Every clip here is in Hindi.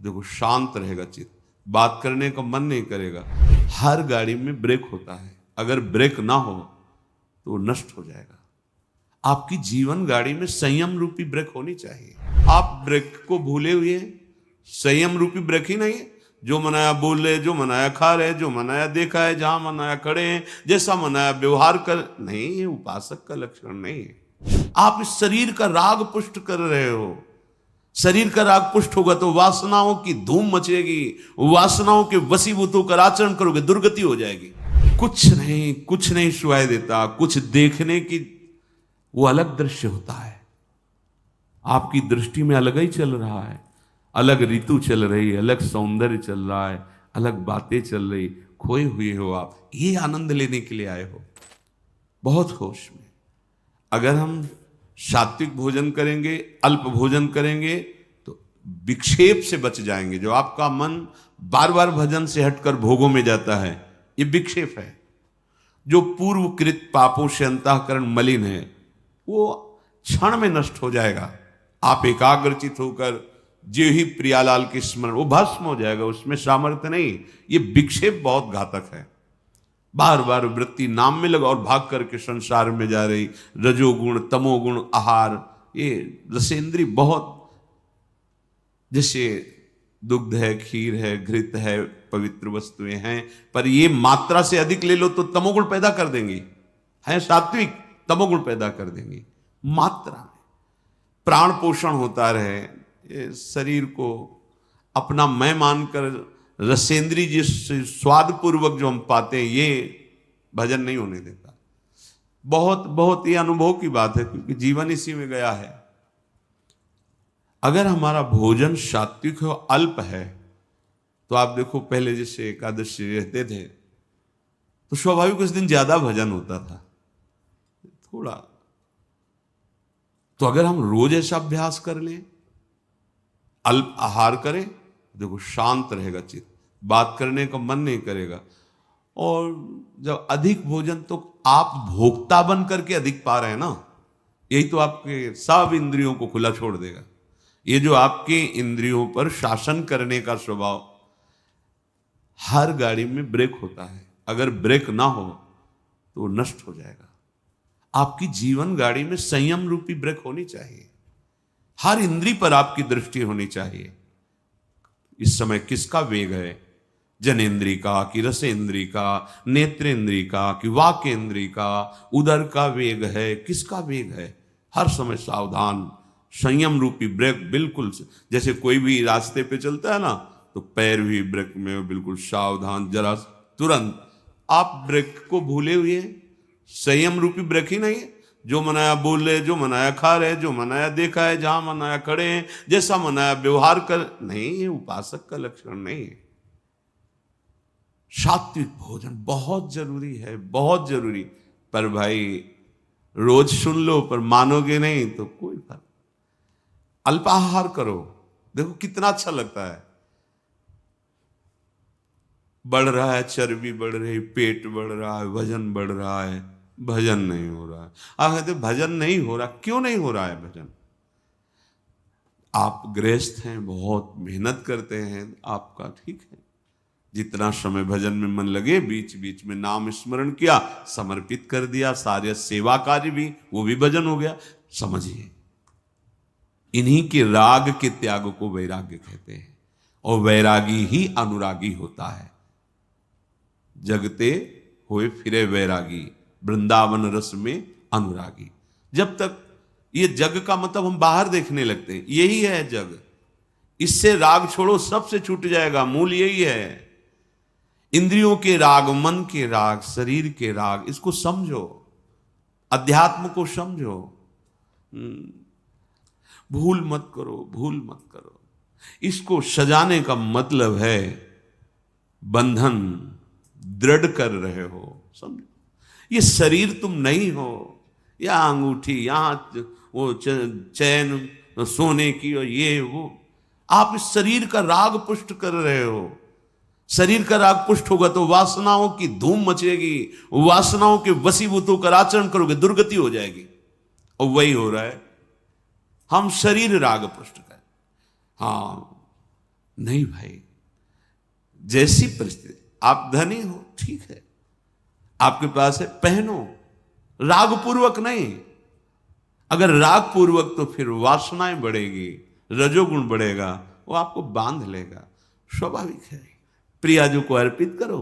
देखो शांत रहेगा चित्त, बात करने का मन नहीं करेगा। हर गाड़ी में ब्रेक होता है, अगर ब्रेक ना हो तो वो नष्ट हो जाएगा। आपकी जीवन गाड़ी में संयम रूपी ब्रेक होनी चाहिए। आप ब्रेक को भूले हुए हैं, संयम रूपी ब्रेक ही नहीं है। जो मनाया बोल रहे, जो मनाया खा रहे, जो मनाया देखा है, जहां मनाया खड़े हैं, जैसा मनाया व्यवहार कर, नहीं, ये उपासक का लक्षण नहीं है। आप इस शरीर का राग पुष्ट कर रहे हो। शरीर का राग पुष्ट होगा तो वासनाओं की धूम मचेगी, वासनाओं के वशीभूत होकर आचरण करोगे, दुर्गति हो जाएगी। कुछ नहीं सुनाई देता, कुछ देखने की वो अलग दृश्य होता है। आपकी दृष्टि में अलग ही चल रहा है, अलग ऋतु चल रही है, अलग सौंदर्य चल रहा है, अलग बातें चल रही। खोए हुए हो आप, ये आनंद लेने के लिए आए हो, बहुत होश में। अगर हम सात्विक भोजन करेंगे, अल्प भोजन करेंगे तो विक्षेप से बच जाएंगे। जो आपका मन बार बार भजन से हटकर भोगों में जाता है, ये विक्षेप है। जो पूर्वकृत पापों से अंतःकरण मलिन है, वो क्षण में नष्ट हो जाएगा। आप एकाग्रचित होकर जो ही प्रियालाल के स्मरण, वो भस्म हो जाएगा, उसमें सामर्थ्य नहीं। ये विक्षेप बहुत घातक है। बार बार वृत्ति नाम में लगा और भाग करके संसार में जा रही, रजोगुण तमोगुण आहार, ये रसेंद्री बहुत, जैसे दुग्ध है, खीर है, घृत है, पवित्र वस्तुएं हैं, पर ये मात्रा से अधिक ले लो तो तमोगुण पैदा कर देंगी। है सात्विक, तमोगुण पैदा कर देंगी। मात्रा में प्राण पोषण होता रहे, ये शरीर को अपना मैं मानकर रसेंद्री जिस स्वाद पूर्वक जो हम पाते हैं, ये भजन नहीं होने देता। बहुत बहुत ये अनुभव की बात है, क्योंकि जीवन इसी में गया है। अगर हमारा भोजन सात्विक हो, अल्प है, तो आप देखो पहले जैसे एकादशी रहते थे तो स्वाभाविक उस दिन ज्यादा भजन होता था थोड़ा। तो अगर हम रोज ऐसा अभ्यास कर लें, अल्प आहार करें, देखो शांत रहेगा चित्त, बात करने का मन नहीं करेगा। और जब अधिक भोजन, तो आप भोक्ता बन करके अधिक पा रहे हैं ना, यही तो आपके सब इंद्रियों को खुला छोड़ देगा। ये जो आपके इंद्रियों पर शासन करने का स्वभाव, हर गाड़ी में ब्रेक होता है, अगर ब्रेक ना हो तो वो नष्ट हो जाएगा। आपकी जीवन गाड़ी में संयम रूपी ब्रेक होनी चाहिए। हर इंद्री पर आपकी दृष्टि होनी चाहिए। इस समय किसका वेग है? जनेन्द्री का कि रसेंद्री का, नेत्रेंद्री का कि वाकेंद्री का, उदर का वेग है, किसका वेग है? हर समय सावधान, संयम रूपी ब्रेक बिल्कुल। जैसे कोई भी रास्ते पे चलता है ना, तो पैर भी ब्रेक में बिल्कुल सावधान, जरा तुरंत। आप ब्रेक को भूले हुए हैं, संयम रूपी ब्रेक ही नहीं है। जो मनाया बोल रहे, जो मनाया खा रहे, जो मनाया देखा है, जहां मनाया खड़े हैं, जैसा मनाया व्यवहार कर, नहीं, ये उपासक का लक्षण नहीं है। सात्विक भोजन बहुत जरूरी है, बहुत जरूरी। पर भाई रोज सुन लो, पर मानोगे नहीं तो कोई फर्क। अल्पाहार करो, देखो कितना अच्छा लगता है। बढ़ रहा है, चर्बी बढ़ रही, पेट बढ़ रहा है, वजन बढ़ रहा है, भजन नहीं हो रहा है। आप कहते भजन नहीं हो रहा, क्यों नहीं हो रहा है भजन? आप गृहस्थ हैं, बहुत मेहनत करते हैं, आपका ठीक है। जितना समय भजन में मन लगे, बीच बीच में नाम स्मरण किया, समर्पित कर दिया, सारे सेवा कार्य भी, वो भी भजन हो गया। समझिए, इन्हीं के राग के त्याग को वैराग्य कहते हैं, और वैरागी ही अनुरागी होता है। जगते होए फिरे वैरागी, वृंदावन रस में अनुरागी। जब तक ये जग का मतलब हम बाहर देखने लगते हैं, यही है जग। इससे राग छोड़ो, सबसे छूट जाएगा। मूल यही है। इंद्रियों के राग, मन के राग, शरीर के राग, इसको समझो, अध्यात्म को समझो। भूल मत करो, भूल मत करो। इसको सजाने का मतलब है बंधन दृढ़ कर रहे हो, समझो। ये शरीर तुम नहीं हो, या अंगूठी, यहां वो चैन सोने की और ये वो, आप इस शरीर का राग पुष्ट कर रहे हो। शरीर का राग पुष्ट होगा तो वासनाओं की धूम मचेगी, वासनाओं के वशीभूत होकर आचरण करोगे, दुर्गति हो जाएगी। और वही हो रहा है। हम शरीर राग पुष्ट कर, हाँ, नहीं भाई, जैसी परिस्थिति, आप धनी हो ठीक है, आपके पास है, पहनो, राग पूर्वक नहीं। अगर राग पूर्वक तो फिर वासनाएं बढ़ेगी, रजोगुण बढ़ेगा, वो आपको बांध लेगा, स्वाभाविक है। प्रियाजू को अर्पित करो,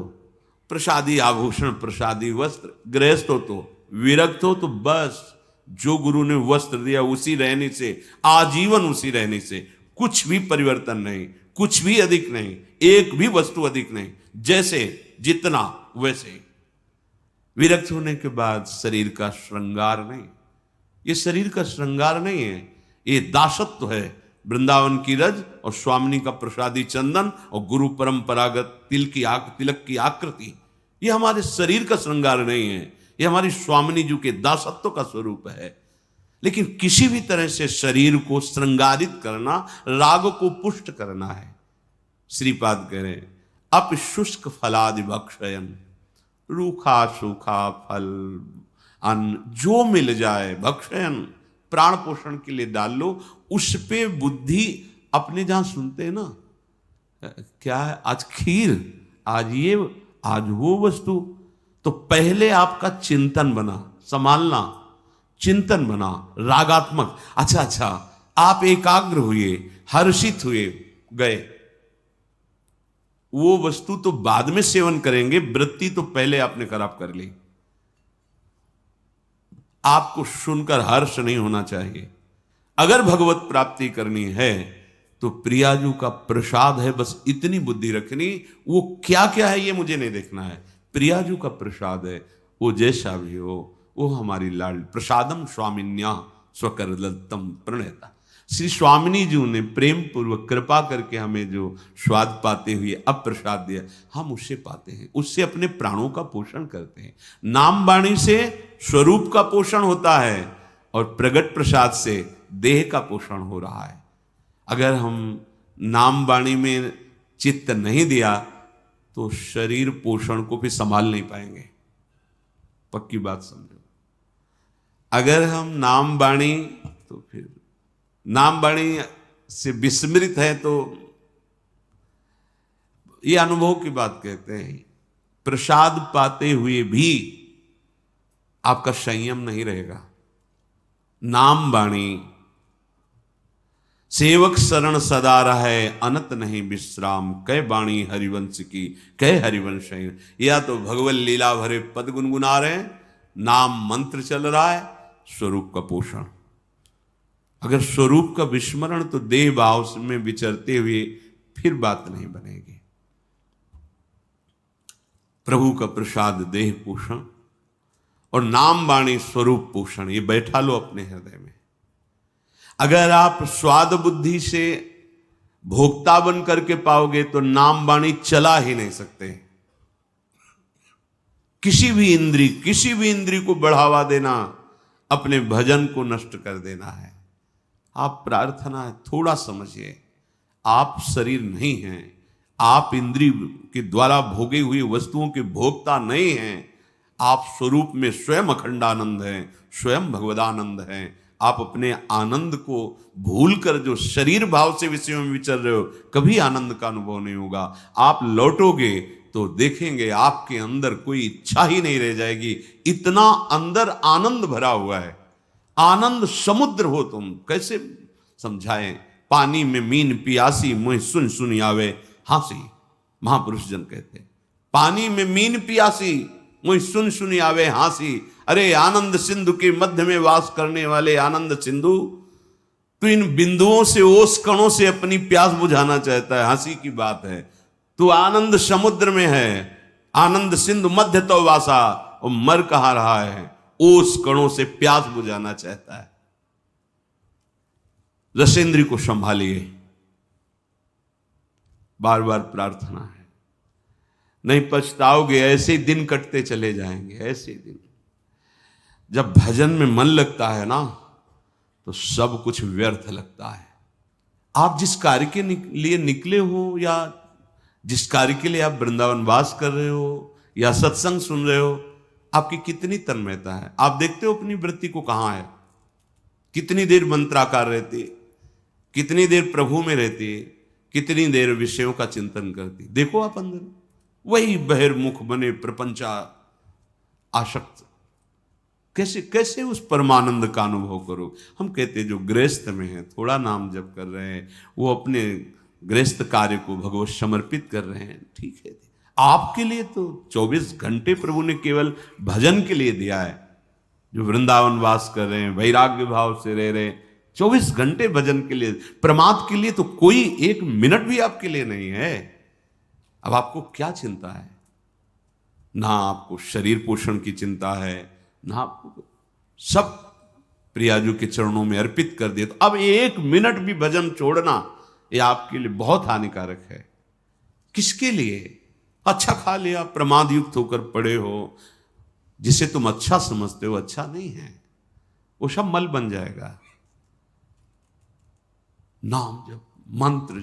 प्रसादी आभूषण, प्रसादी वस्त्र। गृहस्थ हो तो, विरक्त हो तो बस जो गुरु ने वस्त्र दिया उसी रहने से, आजीवन उसी रहने से, कुछ भी परिवर्तन नहीं, कुछ भी अधिक नहीं, एक भी वस्तु अधिक नहीं, जैसे जितना वैसे। विरक्त होने के बाद शरीर का श्रृंगार नहीं, ये शरीर का श्रृंगार नहीं है, ये दासत्व है। वृंदावन की रज और स्वामिनी का प्रसादी चंदन और गुरु परंपरागत तिलक की आकृति, ये हमारे शरीर का श्रृंगार नहीं है, ये हमारी स्वामिनी जी के दासत्व का स्वरूप है। लेकिन किसी भी तरह से शरीर को श्रृंगारित करना, राग को पुष्ट करना है। श्रीपाद कह रहे अप शुष्क फलादि भक्षयन, रूखा सूखा फल अन्न जो मिल जाए भक्षयन, प्राण पोषण के लिए डाल लो, उस पे बुद्धि अपने जहां सुनते हैं ना, क्या है आज खीर, आज ये, आज वो वस्तु, तो पहले आपका चिंतन बना, संभालना, चिंतन बना रागात्मक। अच्छा आप एकाग्र हुए, हर्षित हुए, गए, वो वस्तु तो बाद में सेवन करेंगे, वृत्ति तो पहले आपने खराब कर ली। आपको सुनकर हर्ष नहीं होना चाहिए। अगर भगवत प्राप्ति करनी है तो प्रियाजू का प्रसाद है, बस इतनी बुद्धि रखनी, वो क्या क्या है ये मुझे नहीं देखना है, प्रियाजू का प्रसाद है, वो जैसा भी हो, वो हमारी लाड। प्रसादम स्वामिन्या स्वकरदत्तम प्रणेता। श्री स्वामिनी जी ने प्रेम पूर्वक कृपा करके हमें जो स्वाद पाते हुए अब प्रसाद दिया, हम उससे पाते हैं, उससे अपने प्राणों का पोषण करते हैं। नाम वाणी से स्वरूप का पोषण होता है और प्रगट प्रसाद से देह का पोषण हो रहा है। अगर हम नाम वाणी में चित्त नहीं दिया तो शरीर पोषण को भी संभाल नहीं पाएंगे, पक्की बात समझो। अगर हम नाम वाणी, तो फिर नाम वाणी से विस्मृत है तो ये अनुभव की बात कहते हैं, प्रसाद पाते हुए भी आपका संयम नहीं रहेगा। नाम वाणी सेवक शरण सदा रहे, अनत नहीं विश्राम, कै बाणी हरिवंश की कै हरिवंश। या तो भगवत लीला भरे पद गुनगुना रहे हैं, नाम मंत्र चल रहा है, स्वरूप का पोषण। अगर स्वरूप का विस्मरण तो देह भाव में विचरते हुए फिर बात नहीं बनेगी। प्रभु का प्रसाद देह पोषण और नाम वाणी स्वरूप पोषण, ये बैठा लो अपने हृदय में। अगर आप स्वाद बुद्धि से भोक्ता बन करके पाओगे तो नाम वाणी चला ही नहीं सकते। किसी भी इंद्री को बढ़ावा देना अपने भजन को नष्ट कर देना है। आप प्रार्थना है, थोड़ा समझिए, आप शरीर नहीं हैं, आप इंद्री के द्वारा भोगे हुई वस्तुओं के भोक्ता नहीं हैं, आप स्वरूप में स्वयं अखंडानंद हैं, स्वयं भगवदानंद हैं। आप अपने आनंद को भूलकर जो शरीर भाव से विषयों में विचर रहे हो, कभी आनंद का अनुभव नहीं होगा। आप लौटोगे तो देखेंगे आपके अंदर कोई इच्छा ही नहीं रह जाएगी, इतना अंदर आनंद भरा हुआ है। आनंद समुद्र हो तुम, कैसे समझाएं। पानी में मीन पियासी, मुँह सुन सुन आवे हासी, महापुरुष जन कहते हैं। पानी में मीन पियासी, मुँह सुन सुन आवे हासी। अरे आनंद सिंधु के मध्य में वास करने वाले आनंद सिंधु, तो इन बिंदुओं से, ओस कणों से अपनी प्यास बुझाना चाहता है, हंसी की बात है। तो आनंद समुद्र में है, आनंद सिंधु मध्य तो वासा, और मर कहा रहा है, ओस कणों से प्यास बुझाना चाहता है। रसेंद्री को संभालिए, बार बार प्रार्थना है, नहीं पछताओगे। ऐसे दिन कटते चले जाएंगे, ऐसे दिन। जब भजन में मन लगता है ना, तो सब कुछ व्यर्थ लगता है। आप जिस कार्य के लिए निकले हो, या जिस कार्य के लिए आप वृंदावन वास कर रहे हो, या सत्संग सुन रहे हो, आपकी कितनी तन्मयता है। आप देखते हो अपनी वृत्ति को कहाँ है, कितनी देर मंत्राकार रहती है, कितनी देर प्रभु में रहती है, कितनी देर विषयों का चिंतन करती। देखो आप अंदर, वही बहिर्मुख बने प्रपंचा आसक्त, कैसे कैसे उस परमानंद का अनुभव करो। हम कहते जो गृहस्थ में है, थोड़ा नाम जप कर रहे हैं, वो अपने गृहस्थ कार्य को भगवत समर्पित कर रहे हैं, ठीक है। आपके लिए तो 24 घंटे प्रभु ने केवल भजन के लिए दिया है। जो वृंदावन वास कर रहे हैं, वैराग्य भाव से रह रहे हैं, 24 घंटे भजन के लिए, प्रमाद के लिए तो कोई 1 मिनट भी आपके लिए नहीं है। अब आपको क्या चिंता है? ना आपको शरीर पोषण की चिंता है, ना आपको, सब प्रियाजू के चरणों में अर्पित कर दिया। तो अब 1 मिनट भी भजन छोड़ना ये आपके लिए बहुत हानिकारक है। किसके लिए? अच्छा खा लिया, प्रमाद युक्त होकर पड़े हो, जिसे तुम अच्छा समझते हो अच्छा नहीं है, वो सब मल बन जाएगा। नाम जप, मंत्र